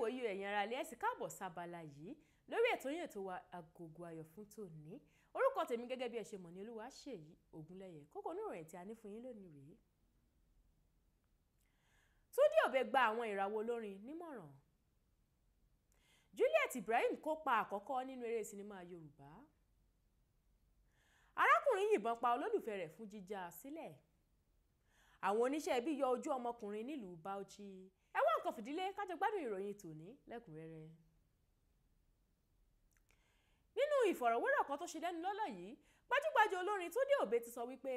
ìwòyí ẹ̀yin ará ilé ẹ sì káàbọ̀ sábàlá yìí lórí ètò yín ètò wa Agogo Ayo fún tòní. Orúkọ tèmi gẹ́gẹ́ bí ẹ ṣe mọ̀ ní Olúwaṣèyí Ògúnlẹ́yẹ. Kókó oníròyìn tí a ní fún yín lónìí rèé. Túndé Òbé gba àwọn ìràwọ̀ olórin nímọ̀ràn. Juliet Ibrahim kópa àkọ́kọ́ nínú eré sinimá Yorùbá. Arákùnrin yìnbọn pa olólùfẹ́ rẹ̀ fún jíjà sílẹ̀. Àwọn oníṣẹ́ ibi yọ ojú ọmọkùnrin nílùú Bauchi. Ẹ wá nǹkan fìdílé ká jọ gbádùn ìròyìn tòní lẹ́kùnrẹ́rẹ́. Nínú ìfọ̀rọ̀wérọ̀ kan tó ṣe lẹ́nu lọ́lọ́ yìí, gbajúgbajà olórin Túndé Òbé ti sọ wípé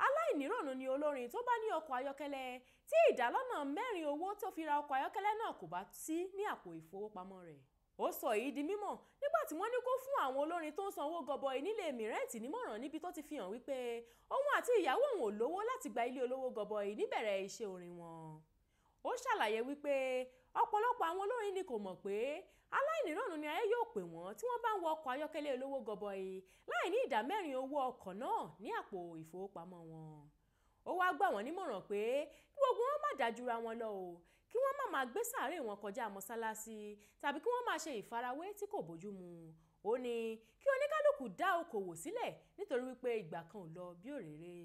aláìníròònú ni olórin tó bá ní ọkọ̀ ayọ́kẹ́lẹ́ tí ìdálọ́nà 4 owó tó fi ra ọkọ̀ ayọ́kẹ́lẹ́ náà kò bá sí ní àpò ìfowópamọ́ rẹ̀. Ó sọ èyí di mímọ̀ nígbà tí wọ́n ní kó fún àwọn olórin tó ń san owó gọbọi nílé mìrẹ́ǹtì nímọ̀ràn níbi tó ti fi hàn wípé òun àti ìyàwó òun ò lówó láti gba ilé olówó gọbọi níbẹ̀rẹ̀ iṣẹ́ orin wọn. Ó ṣàlàyé wípé ọ̀pọ̀lọpọ̀ àwọn olórin ni kò mọ̀ pé aláìníròònú ni ayé yóò pè wọ́n tí wọ́n bá ń wọ ọkọ̀ ayọ́kẹ́lẹ́ olówó gọbọi láì ní ìdá 4 owó ọkọ̀ náà ní àpò ìfowópamọ́ wọn. Ó wá gbà wọ́n nímọ̀ràn pé kí gbogbo wọn má dájúra wọn lọ o, kí wọ́n má máa gbé sàárè wọn kọjá mọ́sálásí tàbí kí wọ́n máa ṣe ìfarawé tí kò bójúmu. Ó ní kí oníkálùkù dá okòwò sílẹ̀ nítorí wípé ìgbà kan ò lọ bí òréré.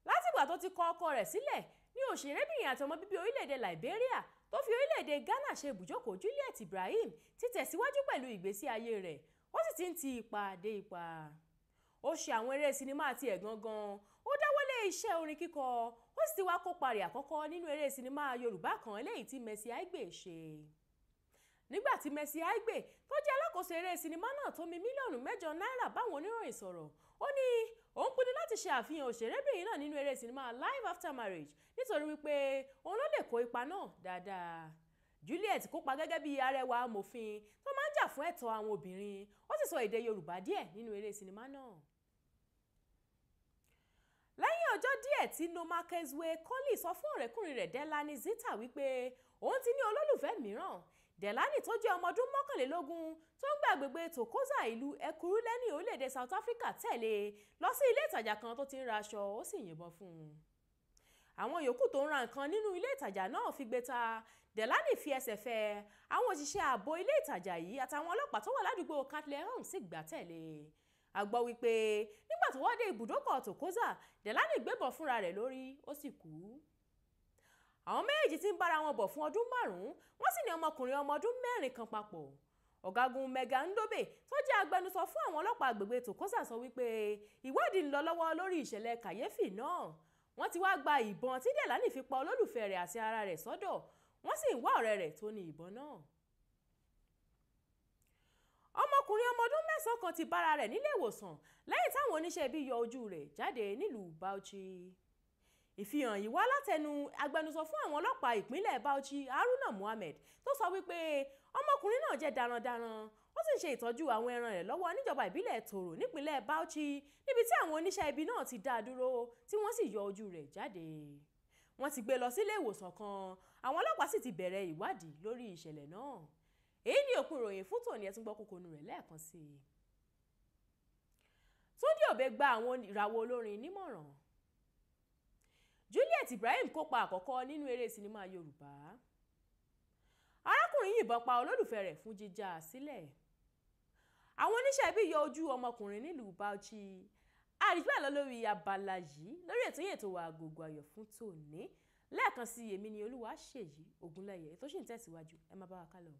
Látìgbà tó ti kọ ọkọ rẹ̀ sílẹ̀ ní òṣèrébìnrin àti ọmọ bíbí orílẹ̀-èdè Liberia tó fi orílẹ̀-èdè Ghana ṣe ibùjókòó Juliet Ibrahim ti tẹ̀síwájú pẹ̀lú ìgbésí ayé rẹ̀, ó sì ti ń ti ipa dé ipa. Ó ṣe àwọn eré sinimá àti gangan, ó dáwọ́lé iṣẹ́ orin kíkọ, ó sì ti wá kópa rẹ̀ àkọ́kọ́ nínú eré sinimá Yorùbá kan eléyìí tí Mercy Aigbe ṣe. Nígbà tí Mercy Aigbe tó jẹ́ alákòóso eré sinimá náà tó mi mílíọ̀nù 8 náírà báwọn oníròyìn sọ̀rọ̀, ó ní òun pinnu láti ṣe àfihàn òṣèrébìnrin náà nínú eré sinimá Life After Marriage nítorí wípé òun ló lè kó ipa náà dáadáa. Juliet kópa gẹ́gẹ́ bí arẹwà amòfin tó máa ń jà fún ẹ̀tọ́ àwọn obìnrin, ó sì sọ èdè Yorùbá díẹ̀ nínú eré sinimá náà. Lẹ́yìn ọjọ́ díẹ̀ tí Noma Kezue Koli sọ fún ọ̀rẹ́kùnrin rẹ̀ Delani Zita wípé òun ti ní olólùfẹ́ mìíràn, Delani tó jẹ́ ọmọ ọdún 21 tó ń gbé agbègbè Tokoza ìlú Ekurhuleni orílẹ̀-èdè South Africa tẹ̀lé lọ sí ilé ìtajà kan tó ti ń ra aṣọ, ó sì yìnbọn fún un. Àwọn yòókù tó ń ra nǹkan nínú ilé ìtajà náà fi gbé ta. Delani fi ẹsẹ̀ fẹ́ àwọn òṣìṣẹ́ ààbò ilé ìtajà yìí àtàwọn ọlọ́pàá tó wà ládùúgbò Katlehong sì gbà tẹ̀lé. A gbọ́ wípé nígbà tó wá dé ibùdókọ̀ Tokoza, Delani gbébọn fúnra rẹ̀ lórí, ó sì kú. Àwọn méjèèjì ti ń bára wọn bọ̀ fún ọdún 5, wọ́n sì ní ọmọkùnrin ọmọ ọdún 4 kan papọ̀. Ọ̀gágun Mega Ndobe tó jẹ́ agbẹnusọ fún àwọn ọlọ́pàá agbègbè Tokoza sọ wípé ìwádìí ń lọ lọ́wọ́ lórí ìṣẹ̀lẹ̀ kàyéfì náà. Wọ́n ti wá gba ìbọn tí Delani fi pa olólùfẹ́ rẹ̀ àti ara rẹ̀ sọ́dọ̀, wọ́n sì ń wá ọ̀rẹ́ rẹ̀ tó ní ìbọn náà. Ọmọkùnrin ọmọ ọdún 9 kan ti bára rẹ̀ nílé ìwòsàn lẹ́yìn táwọn oníṣẹ́ ibi yọ ojú rẹ̀ jáde nílùú Bauchi. Ìfihàn yìí wá látẹnu agbẹnusọ fún àwọn ọlọ́pàá ìpínlẹ̀ Bauchi Haruna Muhammed tó sọ wípé ọmọkùnrin náà jẹ́ darandaran, ó sì ń ṣe ìtọ́jú àwọn ẹran rẹ̀ lọ́wọ́ níjọba ìbílẹ̀ Toro nípínlẹ̀ Bauchi níbi tí àwọn oníṣẹ́ ibi náà ti dá a dúró tí wọ́n sì yọ ojú rẹ̀ jáde. Wọ́n ti gbé lọ sílé ìwòsàn kan, àwọn ọlọ́pàá sì ti bẹ̀rẹ̀ ìwádìí lórí ìṣẹ̀lẹ̀ náà. Èyí ni òpin ìròyìn fún tòní, ẹ tún gbọ́ kókó inú rẹ̀ lẹ́ẹ̀kan sí i. Túndé Òbé gba àwọn ìràwọ̀ olórin nímọ̀ràn. Juliet Ibrahim kópa àkọ́kọ́ nínú eré sinimá Yorùbá. Arákùnrin yìnbọn pa olólùfẹ́ rẹ̀ fún jíjà sílẹ̀. Àwọn oníṣẹ́ ibi yọ ojú ọmọkùnrin nílùú Bauchi. Àríjọ́ àlọ́ lórí abala yìí lórí ètò yìí ètò wa Agogo Ayo fún tòní. Lẹ́ẹ̀kan sí èmi ni Olúwaṣèyí Ògúnlẹ́yẹ tó sì ń tẹ̀síwájú, ẹ má bá wa kálọ.